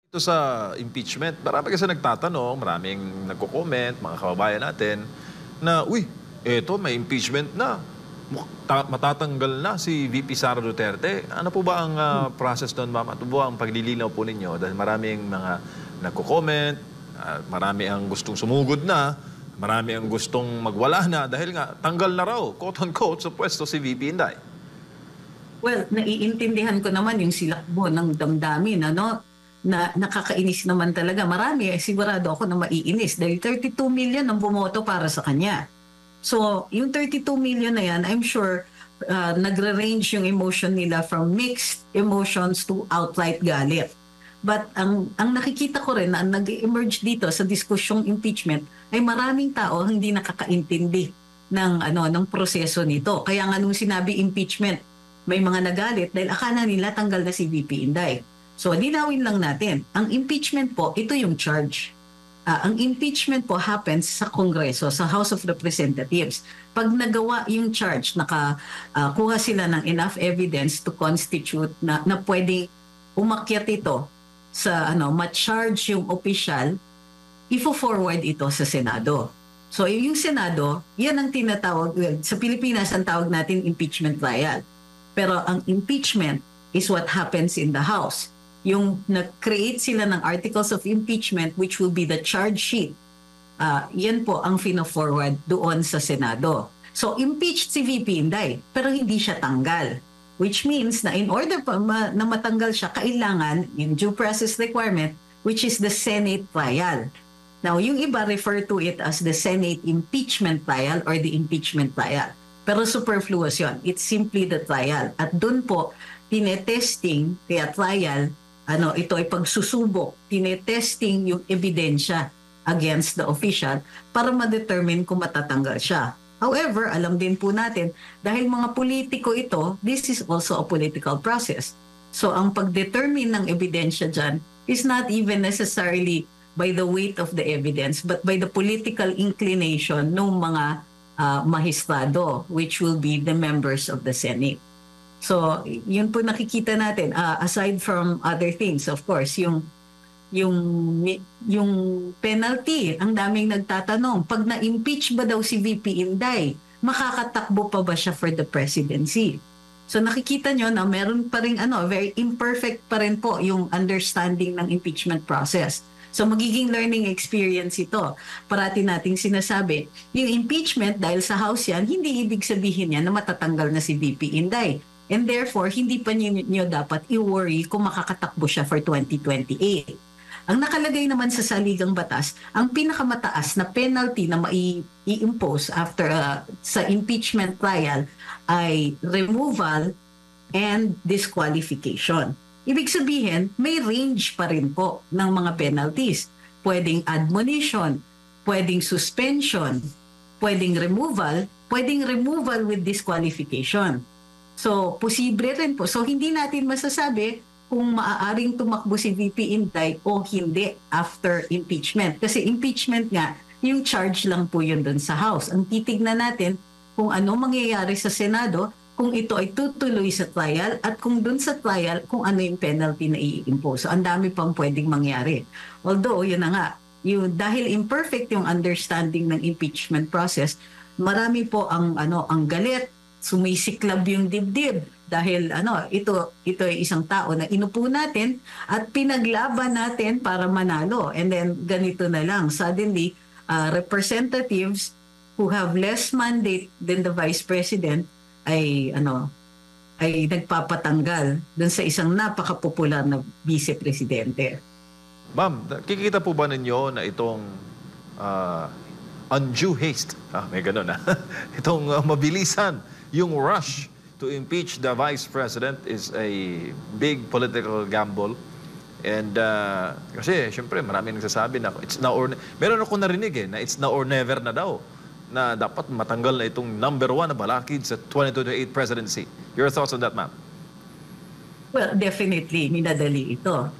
Ito sa impeachment, marami kasi nagtatanong, maraming nagko-comment, mga kababayan natin, na, uy, eto may impeachment na. Matatanggal na si VP Sara Duterte. Ano po ba ang process doon, ma'am? Ano po ang paglilinaw po ninyo? Dahil maraming mga nagko-comment, marami ang gustong sumugod na, marami ang gustong magwala na dahil nga tanggal na raw, quote-unquote, sa pwesto si VP Inday. Well, naiintindihan ko naman yung silakbo ng damdamin, ano? Na nakakainis naman talaga. Marami, sigurado ako na maiinis dahil 32 million ang bumoto para sa kanya. So, yung 32 million na yan, I'm sure nagre-range yung emotion nila from mixed emotions to outright galit. But ang nakikita ko rin na nag-emerge dito sa diskusyong impeachment ay maraming tao hindi nakakaintindi ng proseso nito. Kaya nga nung sinabi impeachment, may mga nagalit dahil akala nila tanggal na si VP Inday. So, linawin lang natin. Ang impeachment po, ito yung charge. Ang impeachment po happens sa Kongreso, sa House of Representatives. Pag nagawa yung charge, nakakuha sila ng enough evidence to constitute na pwede umakyat ito sa ma-charge yung official, ifo-forward ito sa Senado. So, yung Senado, yan ang tinatawag, sa Pilipinas ang tawag natin impeachment trial. Pero ang impeachment is what happens in the House. Yung nag-create sila ng articles of impeachment which will be the charge sheet. Yan po ang fino-forward doon sa Senado. So impeached si VP Inday pero hindi siya tanggal. Which means na in order na matanggal siya, kailangan yung due process requirement which is the Senate trial. Now yung iba refer to it as the Senate impeachment trial or the impeachment trial. Pero superfluous yun. It's simply the trial. At doon po, tinetesting, kaya trial, ito ay pagsusubok, tinetesting yung ebidensya against the official para ma-determine kung matatanggal siya. However, alam din po natin, dahil mga politiko ito, this is also a political process. So ang pag-determine ng ebidensya dyan is not even necessarily by the weight of the evidence, but by the political inclination ng mga mahistrado, which will be the members of the Senate. So, yun po nakikita natin. Aside from other things, of course, yung penalty, ang daming nagtatanong, pag na-impeach ba daw si VP Inday, makakatakbo pa ba siya for the presidency? So nakikita nyo na meron pa rin very imperfect pa rin po yung understanding ng impeachment process. So magiging learning experience ito. Parati nating sinasabi, yung impeachment dahil sa House yan, hindi ibig sabihin yan na matatanggal na si VP Inday. And therefore, hindi pa niyo dapat i-worry kung makakatakbo siya for 2028. Ang nakalagay naman sa saligang batas, ang pinakamataas na penalty na mai-impose after sa impeachment trial ay removal and disqualification. Ibig sabihin, may range pa rin po ng mga penalties. Pwedeng admonition, pwedeng suspension, pwedeng removal with disqualification. So, posible rin po. So, hindi natin masasabi kung maaaring tumakbo si VP Inday o hindi after impeachment. Kasi impeachment nga, yung charge lang po yun dun sa House. Ang titignan natin kung ano mangyayari sa Senado, kung ito ay tutuloy sa trial at kung dun sa trial, kung ano yung penalty na i-impose. So, ang dami pang pwedeng mangyari. Although, yun na nga, dahil imperfect yung understanding ng impeachment process, marami po ang galit, sumisiklab yung dibdib dahil ito ay isang tao na inupo natin at pinaglaban natin para manalo, and then ganito na lang suddenly representatives who have less mandate than the vice president ay nagpapatanggal dun sa isang napaka-popular na vice presidente. Ma'am, kikita po ba ninyo na itong undue haste, may ganun itong mabilisan, yung rush to impeach the Vice President is a big political gamble. And kasi, syempre, marami nagsasabi na it's now or meron ako narinig na it's now or never na daw na dapat matanggal na itong number 1 na balakid sa 2028 presidency. Your thoughts on that, ma'am? Well, definitely, minadali ito.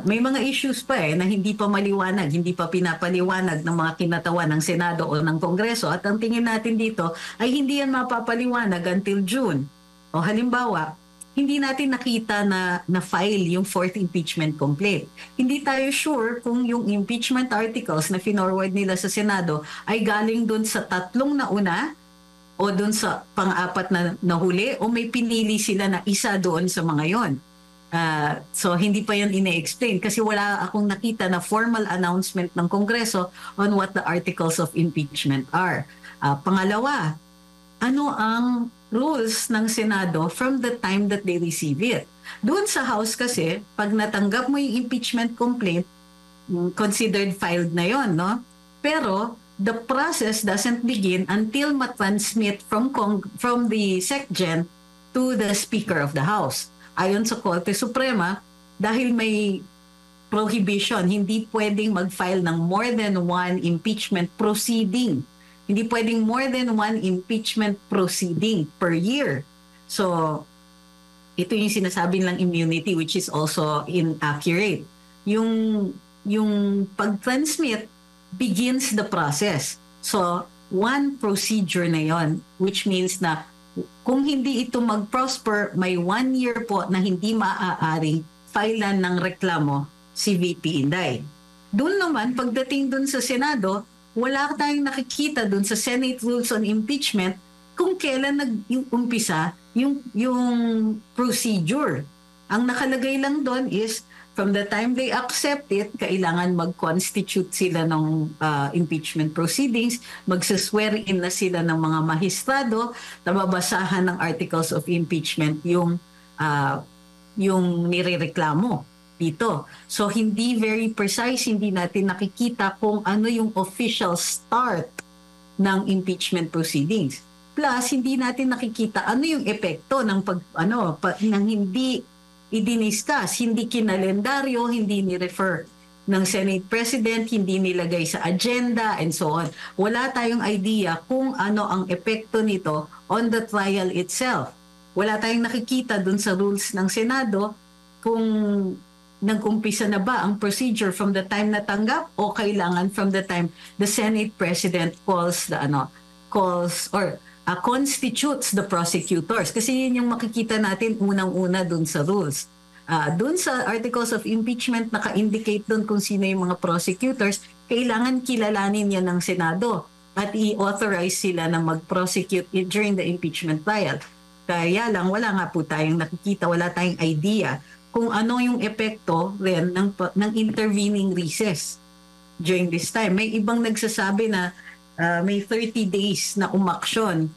May mga issues pa na hindi pa maliwanag, hindi pa pinapaliwanag ng mga kinatawan ng Senado o ng Kongreso, at ang tingin natin dito ay hindi yan mapapaliwanag until June. O halimbawa, hindi natin nakita na file yung fourth impeachment complaint. Hindi tayo sure kung yung impeachment articles na finorward nila sa Senado ay galing dun sa tatlong nauna o dun sa pang-apat na nahuli o may pinili sila na isa doon sa mga yon. So hindi pa yan ine-explain kasi wala akong nakita na formal announcement ng Kongreso on what the articles of impeachment are. Pangalawa, ano ang rules ng Senado from the time that they receive it? Doon sa House kasi, pag natanggap mo yung impeachment complaint, considered filed na yon, no? Pero the process doesn't begin until ma-transmit from the SecGen to the Speaker of the House. Ayon sa Korte Suprema, dahil may prohibition, hindi pwedeng mag-file ng more than one impeachment proceeding. Hindi pwedeng more than one impeachment proceeding per year. So, ito yung sinasabi lang immunity which is also inaccurate. Yung pag-transmit begins the process. So, one procedure na yon, which means na kung hindi ito mag-prosper, may 1 year po na hindi maaaring filean ng reklamo si VP Inday. Doon naman, pagdating doon sa Senado, wala tayong nakikita doon sa Senate Rules on Impeachment kung kailan nag-umpisa yung procedure. Ang nakalagay lang doon is from the time they accept it, kailangan mag-constitute sila ng impeachment proceedings, magsaswear-in na sila ng mga mahistrado, nababasahan ng articles of impeachment yung nirereklamo dito. So hindi very precise, hindi natin nakikita kung ano yung official start ng impeachment proceedings. Plus, hindi natin nakikita ano yung epekto ng ng hindi i-discuss, hindi kinalendaryo, hindi ni-refer ng Senate President, hindi nilagay sa agenda, and so on. Wala tayong idea kung ano ang epekto nito on the trial itself. Wala tayong nakikita dun sa rules ng Senado kung nag-umpisa na ba ang procedure from the time natanggap o kailangan from the time the Senate President constitutes the prosecutors. Kasi yun yung makikita natin unang-una dun sa rules. Dun sa articles of impeachment, naka-indicate dun kung sino yung mga prosecutors, kailangan kilalanin yan ng Senado at i-authorize sila na mag-prosecute during the impeachment trial. Kaya lang, wala nga po tayong nakikita, wala tayong idea kung ano yung epekto rin ng intervening recess during this time. May ibang nagsasabi na may 30 days na umaksyon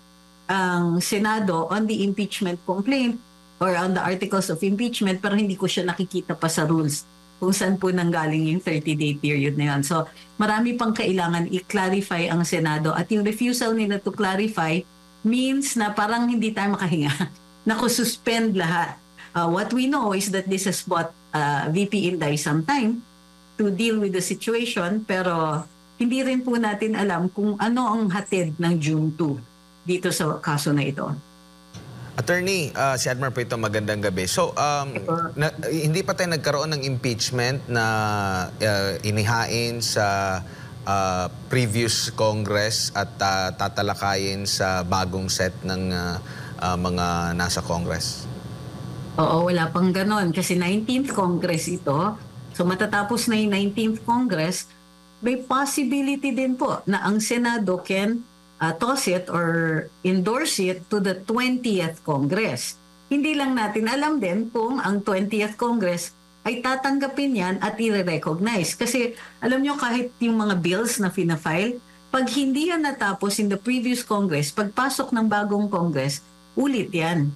ang Senado on the impeachment complaint or on the articles of impeachment, pero hindi ko siya nakikita pa sa rules kung saan po nanggaling yung 30-day period na yun. So marami pang kailangan i-clarify ang Senado at yung refusal nila to clarify means na parang hindi tayo makahinga. Nakususpend lahat. What we know is that this has bought VP Inday some time to deal with the situation, pero hindi rin po natin alam kung ano ang hatid ng June 2 dito sa kaso na ito. Attorney, si Admiral Prito, magandang gabi. So, hindi pa tayo nagkaroon ng impeachment na inihain sa previous Congress at tatalakayin sa bagong set ng mga nasa Congress? Oo, wala pang ganon. Kasi 19th Congress ito. So matatapos na yung 19th Congress, may possibility din po na ang Senado can toss it or endorse it to the 20th Congress. Hindi lang natin alam din kung ang 20th Congress ay tatanggapin yan at i-recognize. Kasi alam nyo, kahit yung mga bills na fina-file, pag hindi yan natapos in the previous Congress, pagpasok ng bagong Congress, ulit yan.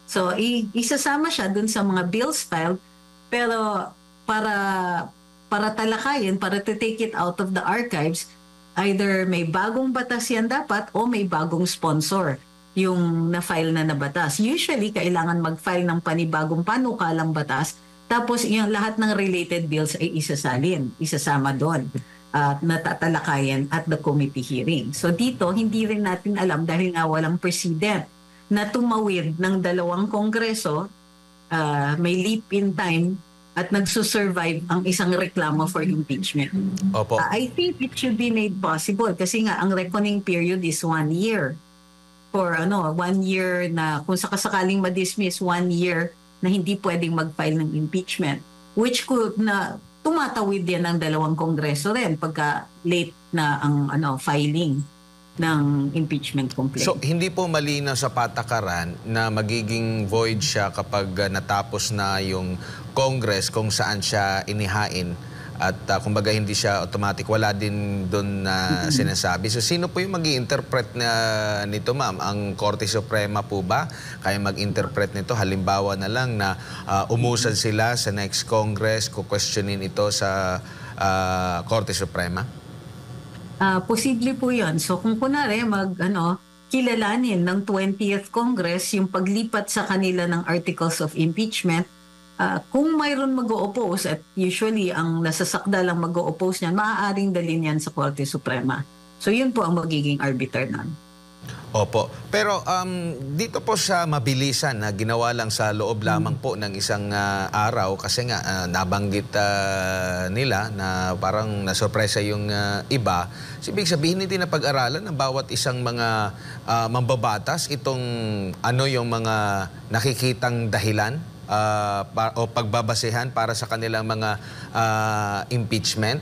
So, isasama siya dun sa mga bills filed, pero para talakayin, para to take it out of the archives, either may bagong batas yan dapat o may bagong sponsor yung na-file na batas. Usually, kailangan mag-file ng panibagong panukalang batas, tapos yung lahat ng related bills ay isasama doon at natatalakayan at the committee hearing. So dito, hindi rin natin alam dahil nga walang precedent na tumawid ng dalawang kongreso, may leap in time at nagsusurvive ang isang reklamo for impeachment. Opo. I think it should be made possible kasi nga ang reckoning period is 1 year. for 1 year na kung sakasakaling ma-dismiss, 1 year na hindi pwedeng mag-file ng impeachment, which could na tumatawid yan ng dalawang kongreso rin pagka late na ang filing ng impeachment complaint. So, hindi po malinaw sa patakaran na magiging void siya kapag natapos na yung Congress kung saan siya inihain at kumbaga hindi siya automatic, wala din doon na sinasabi. So, sino po yung mag-i-interpret nito, ma'am? Ang Korte Suprema po ba? Kaya mag-interpret nito? Halimbawa na lang na umusad sila sa next Congress, kukwestiyonin ito sa Korte Suprema? Posible po yun. So kung kunwari kilalanin ng 20th Congress yung paglipat sa kanila ng Articles of Impeachment, kung mayroon mag-o-oppose, at usually ang nasasakda lang mag-o-oppose niyan, maaaring dalhin yan sa Korte Suprema. So yun po ang magiging arbiter nun. Opo. Pero dito po sa mabilisan na ginawa lang sa loob lamang po ng isang araw kasi nga nabanggit nila na parang nasurpresa yung iba. Ibig sabihin hindi na pag-aralan ng bawat isang mga mambabatas itong yung mga nakikitang dahilan o pagbabasehan para sa kanilang mga impeachment.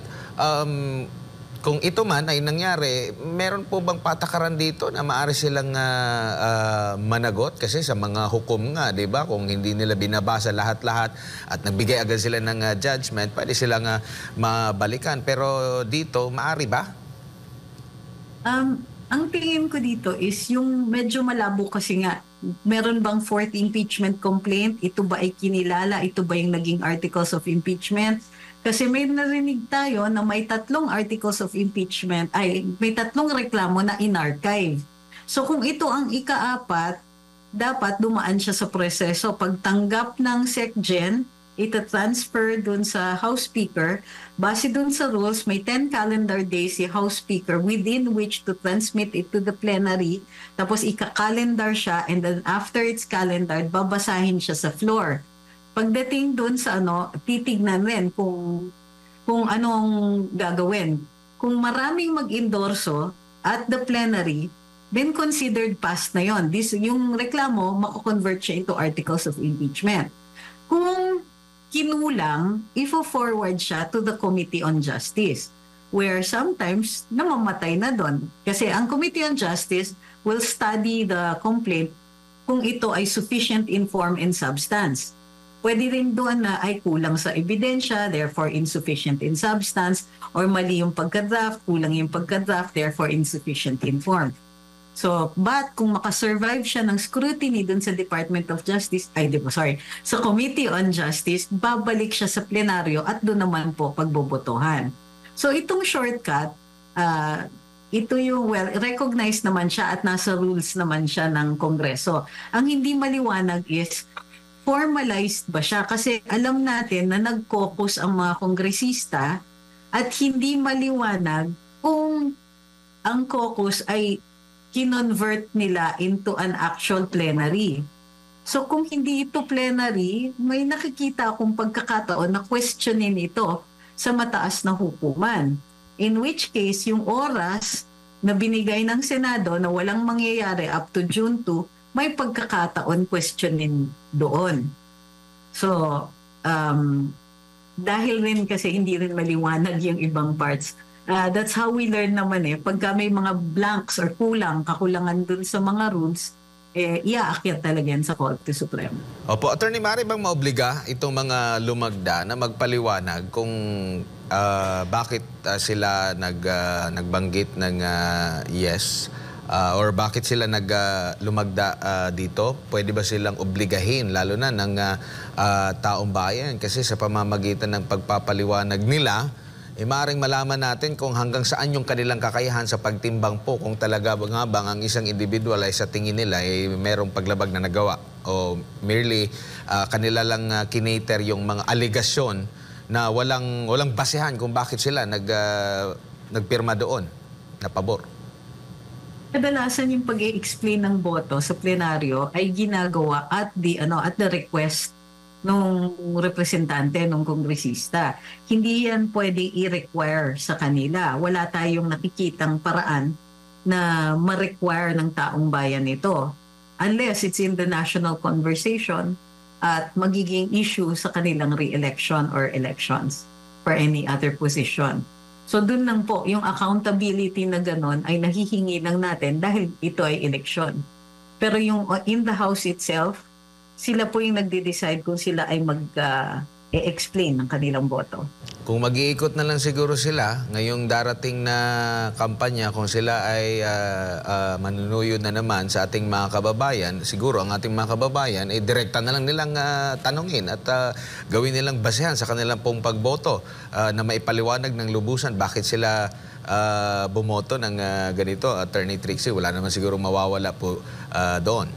Kung ito man ay nangyari, meron po bang patakaran dito na maaari silang managot? Kasi sa mga hukom nga, di ba, kung hindi nila binabasa lahat-lahat at nagbigay agad sila ng judgment, pwede silang mabalikan. Pero dito, maaari ba? Ang tingin ko dito is yung medyo malabo kasi nga, meron bang fourth impeachment complaint? Ito ba ay kinilala? Ito ba yung naging articles of impeachment? Kasi may narinig tayo na may 3 articles of impeachment, may 3 reklamo na in-archive. So kung ito ang ika-4, dapat dumaan siya sa proseso. Pagtanggap ng SecGen, ita-transfer dun sa House Speaker. Base dun sa rules, may 10 calendar days si House Speaker within which to transmit it to the plenary. Tapos ika-calendar siya and then after it's calendared, babasahin siya sa floor. Pagdating doon sa titignan rin kung anong gagawin. Kung maraming mag-endorso at the plenary, then considered passed na yon. Yung reklamo, mako-convert siya into articles of impeachment. Kung kinulang, ifo-forward siya to the Committee on Justice, where sometimes namamatay na doon. Kasi ang Committee on Justice will study the complaint kung ito ay sufficient in form and substance. Pwede rin doon na ay kulang sa ebidensya, therefore insufficient in substance, or mali yung pagka-draft, kulang yung pagka-draft, therefore insufficient in form. So, but kung makasurvive siya ng scrutiny doon sa Department of Justice, sa Committee on Justice, babalik siya sa plenaryo at doon naman po pagbobotohan. So, itong shortcut, ito yung, recognized naman siya at nasa rules naman siya ng Kongreso. Ang hindi maliwanag is, formalized ba siya? Kasi alam natin na nag-caucus ang mga kongresista at hindi maliwanag kung ang caucus ay kinonvert nila into an actual plenary. So kung hindi ito plenary, may nakikita akong pagkakataon na questionin ito sa mataas na hukuman. In which case, yung oras na binigay ng Senado na walang mangyayari up to June 2, may pagkakataon questionin doon. So, dahil rin kasi hindi rin maliwanag yung ibang parts, that's how we learn naman pagka may mga blanks or kakulangan dun sa mga rules, iaakyat talaga yan sa Korte Suprema. Opo, Attorney, maaari bang maobliga itong mga lumagda na magpaliwanag kung bakit sila nagbanggit ng yes? Or bakit sila lumagda dito? Pwede ba silang obligahin, lalo na ng taong bayan? Kasi sa pamamagitan ng pagpapaliwanag nila, maaaring malaman natin kung hanggang saan yung kanilang kakayahan sa pagtimbang po kung talaga nga bang ang isang individual ay sa tingin nila ay merong paglabag na nagawa o merely kanila lang kinater yung mga aligasyon na walang basehan kung bakit sila nagpirma doon na pabor. Kadalasan yung pag-i-explain ng boto sa plenaryo ay ginagawa at the request ng representante, ng kongresista. Hindi yan pwedeng i-require sa kanila. Wala tayong nakikitang paraan na ma-require ng taong bayan ito. Unless it's in the national conversation at magiging issue sa kanilang re-election or elections for any other position. So dun lang po, yung accountability na ganon ay nahihingi lang natin dahil ito ay election. Pero yung in the House itself, sila po yung nagde-decide kung sila ay mag-explain ng kanilang boto. Kung mag-iikot na lang siguro sila ngayong darating na kampanya, kung sila ay manunuyo na naman sa ating mga kababayan, siguro ang ating mga kababayan ay direkta na lang nilang tanungin at gawin nilang basehan sa kanilang pong pagboto na maipaliwanag ng lubusan bakit sila bumoto ng ganito. Attorney Trixie, wala naman siguro mawawala po doon.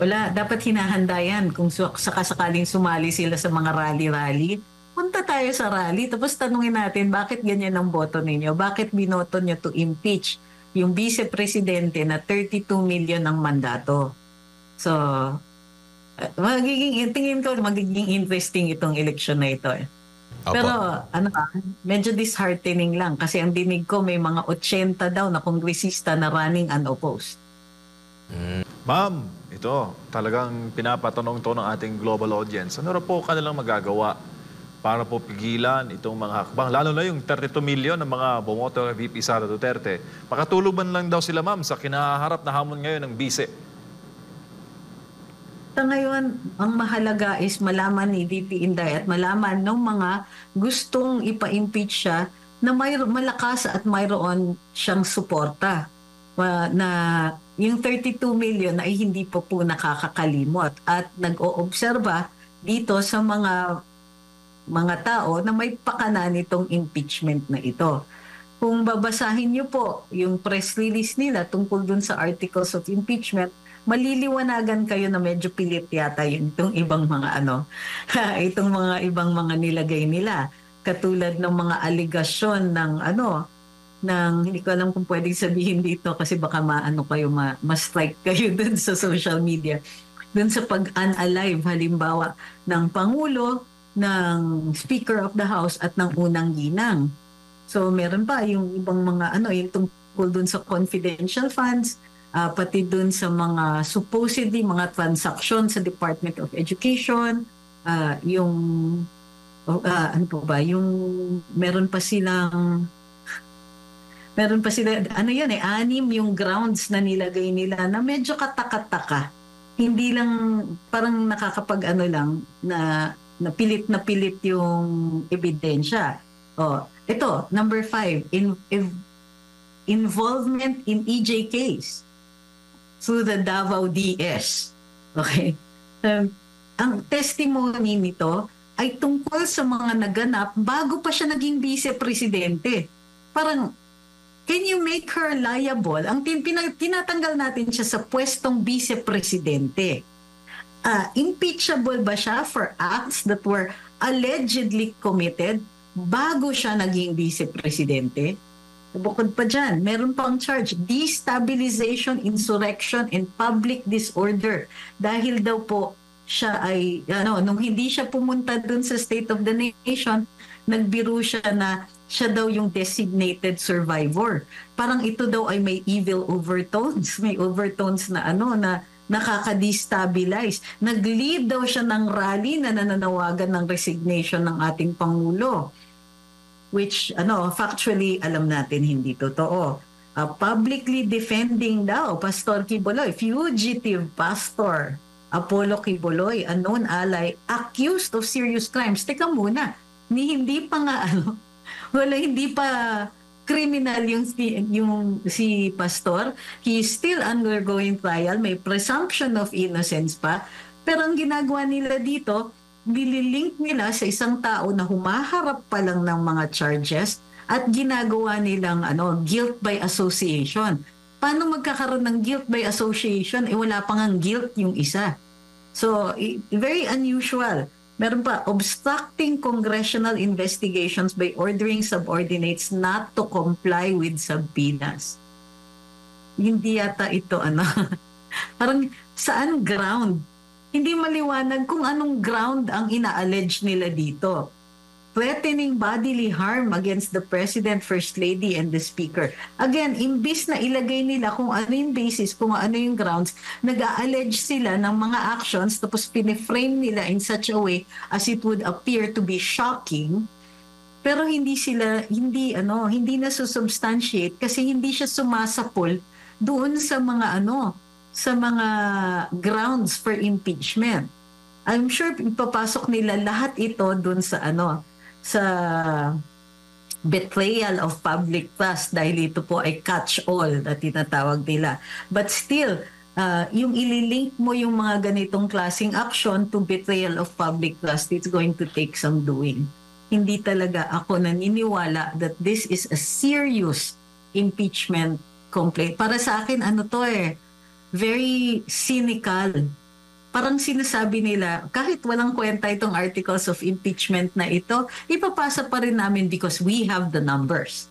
Wala, dapat hinahanda yan. Kung sakasakaling sumali sila sa mga rally-rally, punta tayo sa rally, tapos tanungin natin, bakit ganyan ang boto ninyo? Bakit binoto nyo to impeach yung vice-presidente na 32 million ang mandato? So, tingin ko, magiging interesting itong election na ito. Opo. Pero, medyo disheartening lang kasi ang dinig ko may mga 80 daw na kongresista na running unopposed. Ma'am, ito, talagang pinapatanong to ng ating global audience. Ano rin po kanilang magagawa para po pigilan itong mga hakbang? Lalo na yung 32 million ng mga bumoto kay VP Sara Duterte. Makatulog man lang daw sila, ma'am, sa kinaharap na hamon ngayon ng bise. Sa ngayon, ang mahalaga is malaman ni VP Inday at malaman ng mga gustong ipa-impeach siya na may malakas at mayroon siyang suporta. Na yung 32 million ay hindi po nakakakalimot at nag-oobserba dito sa mga tao na may pakana nitong impeachment na ito. Kung babasahin niyo po yung press release nila tungkol dun sa articles of impeachment, maliliwanagan kayo na medyo pilit yata itong ibang mga itong mga ibang mga nilagay nila. Katulad ng mga aligasyon ng hindi ko alam kung pwedeng sabihin dito kasi baka ma-strike kayo dun sa social media. Dun sa pag-unalive halimbawa ng Pangulo, ng Speaker of the House at ng unang ginang. So meron pa yung ibang mga yung tungkol dun sa confidential funds, pati dun sa mga supposedly mga transaction sa Department of Education, yung meron pa sila, anim yung grounds na nilagay nila na medyo katakataka. Hindi lang, parang lang, na pilit yung ebidensya. Ito, number 5, involvement in EJ case through the Davao DS. Okay? Ang testimony nito ay tungkol sa mga naganap bago pa siya naging vice-presidente. Parang, can you make her liable? Ang tinatanggal natin siya sa pwestong vice-presidente. Impeachable ba siya for acts that were allegedly committed bago siya naging vice-presidente? Bukod pa dyan, meron pa ang charge, destabilization, insurrection, and public disorder. Dahil daw po siya ay, nung hindi siya pumunta dun sa State of the Nation, nagbiro siya na siya daw yung designated survivor. Parang ito daw ay may evil overtones. May overtones na na nakaka-destabilize. Nag-lead daw siya ng rally na nananawagan ng resignation ng ating Pangulo. Which, factually, alam natin hindi totoo. Publicly defending daw, Pastor Quiboloy, fugitive pastor, Apollo Quiboloy, a known ally, accused of serious crimes. Teka muna, hindi pa nga hindi pa criminal yung si Pastor. He is still undergoing trial. May presumption of innocence pa. Pero ang ginagawa nila dito, nililink nila sa isang tao na humaharap pa lang ng mga charges at ginagawa nilang guilt by association. Paano magkakaroon ng guilt by association? Wala pang ang guilt yung isa. So, very unusual. Meron pa, obstructing congressional investigations by ordering subordinates not to comply with subpoenas. Hindi yata ito, parang saan ground? Hindi maliwanag kung anong ground ang ina-allege nila dito. threatening bodily harm against the President, First Lady, and the Speaker. Again, imbis na ilagay nila kung ano yung basis, kung ano yung grounds, nag-a-allege sila ng mga actions tapos piniframe nila in such a way as it would appear to be shocking. Pero hindi na susubstantiate kasi hindi siya sumasapol doon sa mga grounds for impeachment. I'm sure ipapasok nila lahat ito doon sa betrayal of public trust dahil ito po ay catch-all na tinatawag nila. But still, yung ililink mo yung mga ganitong klaseng action to betrayal of public trust, it's going to take some doing. Hindi talaga ako naniniwala that this is a serious impeachment complaint. Para sa akin, very cynical. Parang sinasabi nila, kahit walang kwenta itong articles of impeachment na ito, ipapasa pa rin namin because we have the numbers.